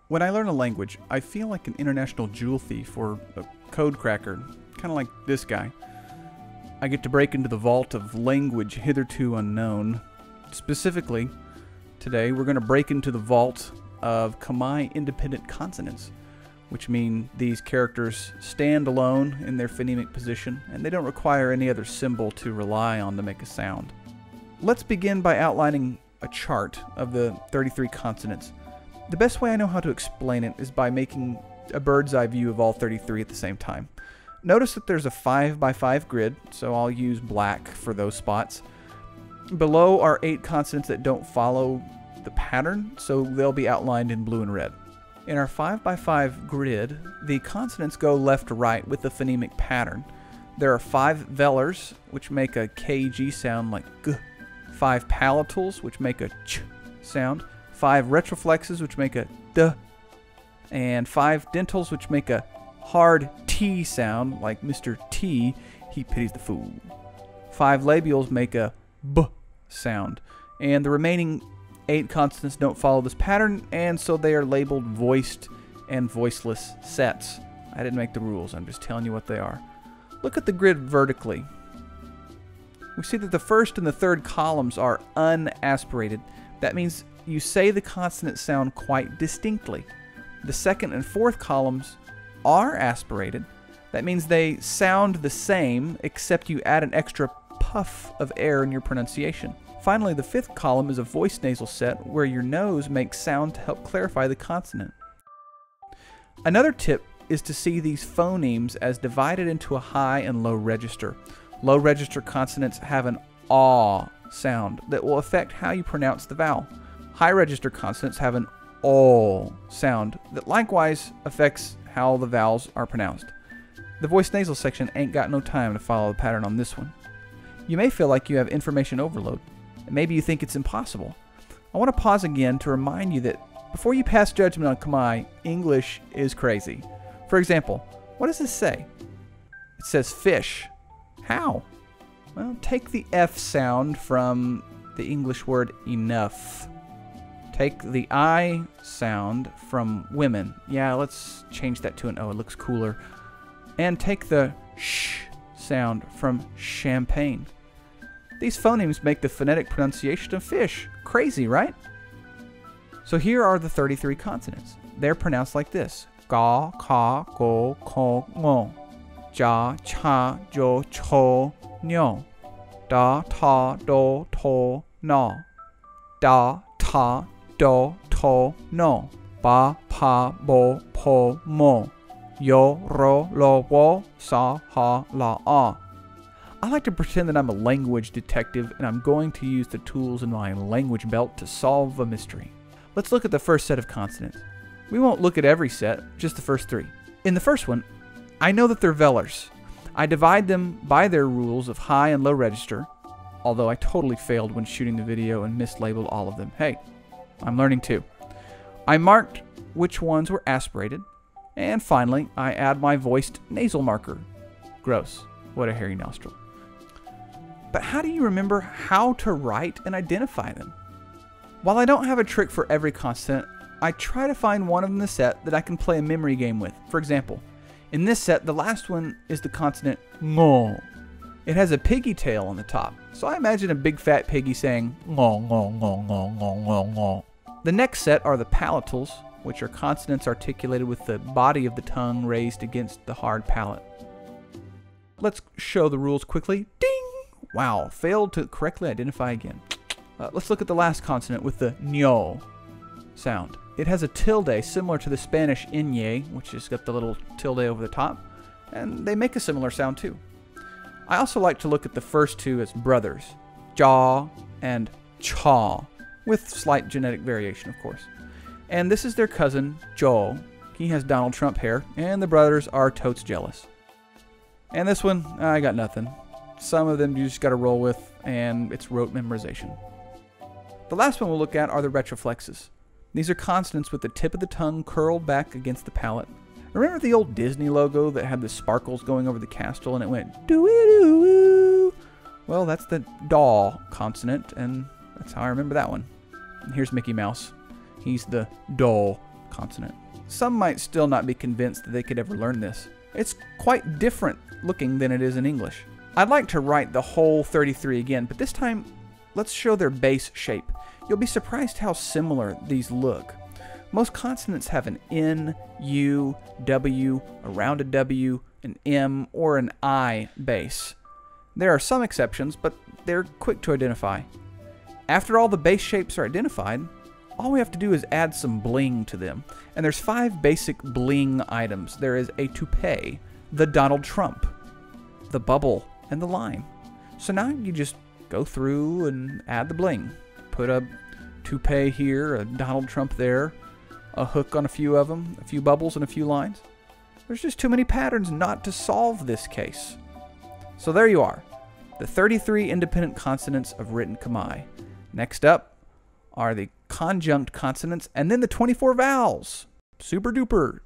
When I learn a language, I feel like an international jewel thief or a code cracker, kind of like this guy. I get to break into the vault of language hitherto unknown. Specifically, today we're going to break into the vault of Khmer independent consonants, which mean these characters stand alone in their phonemic position and they don't require any other symbol to rely on to make a sound. Let's begin by outlining a chart of the 33 consonants. The best way I know how to explain it is by making a bird's eye view of all 33 at the same time. Notice that there's a 5x5 grid, so I'll use black for those spots. Below are 8 consonants that don't follow the pattern, so they'll be outlined in blue and red. In our 5x5 grid, the consonants go left to right with the phonemic pattern. There are 5 velars, which make a KG sound like G, 5 palatals, which make a ch sound, 5 retroflexes, which make a D, and 5 dentals, which make a hard T sound like Mr. T, he pities the fool. 5 labials make a B sound, and the remaining 8 consonants don't follow this pattern, and so they are labeled voiced and voiceless sets. I didn't make the rules, I'm just telling you what they are. Look at the grid vertically. We see that the first and the third columns are unaspirated. That means you say the consonant sound quite distinctly. The second and fourth columns are aspirated. That means they sound the same, except you add an extra puff of air in your pronunciation. Finally, the fifth column is a voiced nasal set where your nose makes sound to help clarify the consonant. Another tip is to see these phonemes as divided into a high and low register. Low register consonants have an aw sound that will affect how you pronounce the vowel. High register consonants have an ol sound that likewise affects how the vowels are pronounced. The voiced nasal section ain't got no time to follow the pattern on this one. You may feel like you have information overload, and maybe you think it's impossible. I want to pause again to remind you that before you pass judgment on Khmer, English is crazy. For example, what does this say? It says fish. How? Well, take the F sound from the English word enough. Take the I sound from women. Yeah, let's change that to an O. It looks cooler. And take the sh sound from champagne. These phonemes make the phonetic pronunciation of fish. Crazy, right? So here are the 33 consonants. They're pronounced like this. Ga, ka, go, ko, ngo. Ja, cha, jo, cho, nyo. Da, ta, do, to, no. Da, ta, do, to, no. Ba, pa, bo, po, mo. Yo, ro, lo, wo, sa, ha, la, ah. I like to pretend that I'm a language detective and I'm going to use the tools in my language belt to solve a mystery. Let's look at the first set of consonants. We won't look at every set, just the first 3. In the first one, I know that they're velars. I divide them by their rules of high and low register, although I totally failed when shooting the video and mislabeled all of them. Hey, I'm learning too. I marked which ones were aspirated, and finally, I add my voiced nasal marker. Gross. What a hairy nostril. But how do you remember how to write and identify them? While I don't have a trick for every consonant, I try to find one of them in the set that I can play a memory game with. For example, in this set, the last one is the consonant ngo. It has a piggy tail on the top, so I imagine a big fat piggy saying ngo, ngo, ngo, ngo, ngo, ngo, ngo. The next set are the palatals, which are consonants articulated with the body of the tongue raised against the hard palate. Let's show the rules quickly. Ding! Wow, failed to correctly identify again. Let's look at the last consonant with the ño sound. It has a tilde similar to the Spanish ñ, which has got the little tilde over the top, and they make a similar sound too. I also like to look at the first 2 as brothers, jaw and chaw, with slight genetic variation, of course. And this is their cousin, Joe. He has Donald Trump hair, and the brothers are totes jealous. And this one, I got nothing. Some of them you just got to roll with, and it's rote memorization. The last one we'll look at are the retroflexes. These are consonants with the tip of the tongue curled back against the palate. Remember the old Disney logo that had the sparkles going over the castle and it went doo-wee-doo-woo? Well, that's the daw consonant, and that's how I remember that one. And here's Mickey Mouse. He's the daw consonant. Some might still not be convinced that they could ever learn this. It's quite different looking than it is in English. I'd like to write the whole 33 again, but this time let's show their base shape. You'll be surprised how similar these look. Most consonants have an N, U, W, a rounded W, an M, or an I base. There are some exceptions, but they're quick to identify. After all the base shapes are identified, all we have to do is add some bling to them. And there's 5 basic bling items. There is a toupee, the Donald Trump, the bubble, and the line. So now you just go through and add the bling. Put a toupee here, a Donald Trump there, a hook on a few of them, a few bubbles and a few lines. There's just too many patterns not to solve this case. So there you are, the 33 independent consonants of written Khmer. Next up are the conjunct consonants and then the 24 vowels. Super duper.